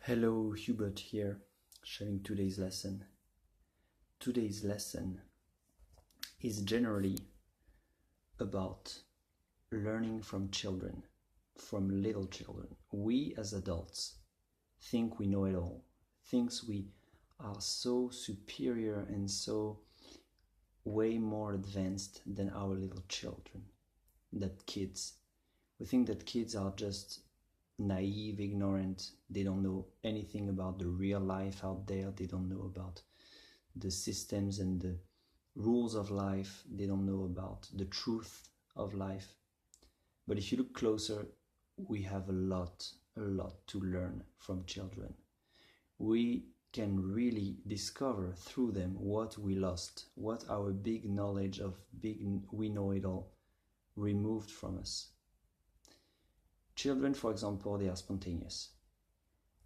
Hello, Hubert here, sharing today's lesson. Today's lesson is generally about learning from children, from little children. We as adults think we know it all, thinks we are so superior and so way more advanced than our little children, that kids. We think that kids are just naive, ignorant, they don't know anything about the real life out there, they don't know about the systems and the rules of life, they don't know about the truth of life. But if you look closer, we have a lot to learn from children. We can really discover through them what we lost, what our big knowledge of we know it all removed from us. Children, for example, they are spontaneous.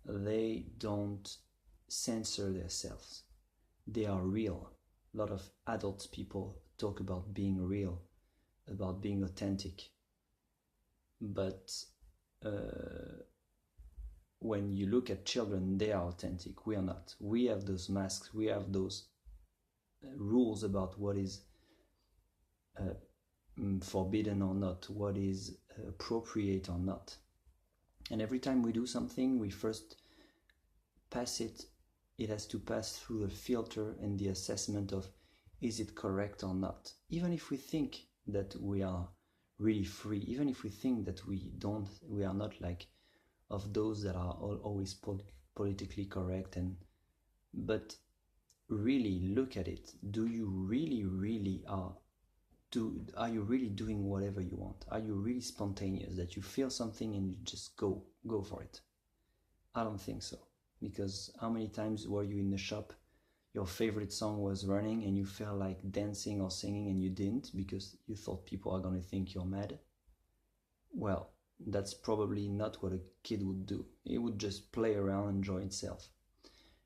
They don't censor themselves. They are real. A lot of adult people talk about being real, about being authentic. But when you look at children, they are authentic. We are not. We have those masks. We have those rules about what is forbidden or not, what is appropriate or not. And every time we do something, we first pass it. It has to pass through the filter and the assessment of is it correct or not. Even if we think that we are really free, even if we think that we are not like of those that are always politically correct, but really look at it. Do you really are you really doing whatever you want? Are you really spontaneous, that you feel something and you just go for it? I don't think so. Because how many times were you in the shop, your favorite song was running and you felt like dancing or singing and you didn't because you thought people are going to think you're mad? Well, that's probably not what a kid would do. It would just play around and enjoy itself.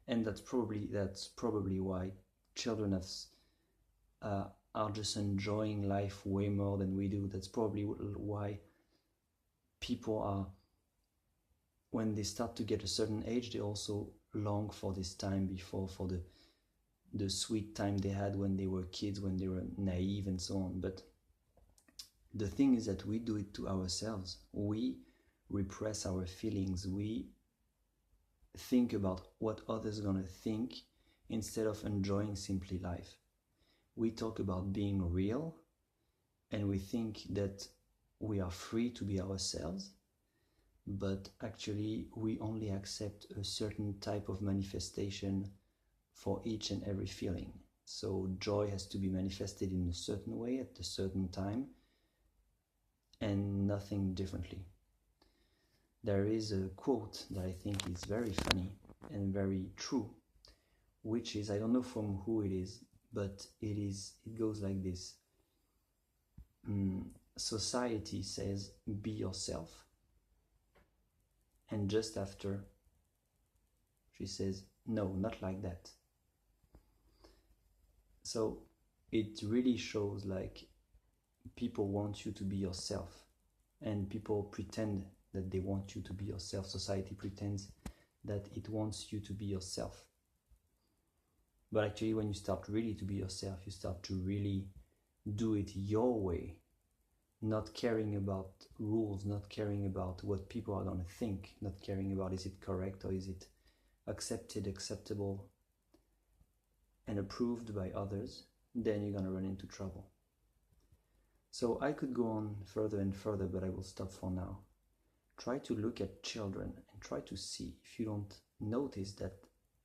And that's probably why children are just enjoying life way more than we do. That's probably why people are, when they start to get a certain age, they also long for this time before, for the sweet time they had when they were kids, when they were naive and so on. But the thing is that we do it to ourselves. We repress our feelings. We think about what others are going to think instead of enjoying simply life. We talk about being real and we think that we are free to be ourselves, but actually we only accept a certain type of manifestation for each and every feeling. So joy has to be manifested in a certain way at a certain time and nothing differently. There is a quote that I think is very funny and very true, which is, I don't know from who it is, but it goes like this. Society says, be yourself. And just after, she says, no, not like that. So it really shows like people want you to be yourself. And people pretend that they want you to be yourself. Society pretends that it wants you to be yourself. But actually, when you start really to be yourself, you start to really do it your way, not caring about rules, not caring about what people are going to think, not caring about is it correct or is it accepted, acceptable, and approved by others, then you're going to run into trouble. So I could go on further and further, but I will stop for now. Try to look at children and try to see if you don't notice that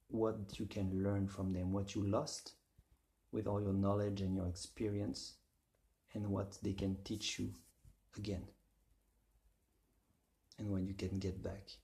what you can learn from them, what you lost with all your knowledge and your experience, and what they can teach you again, and when you can get back.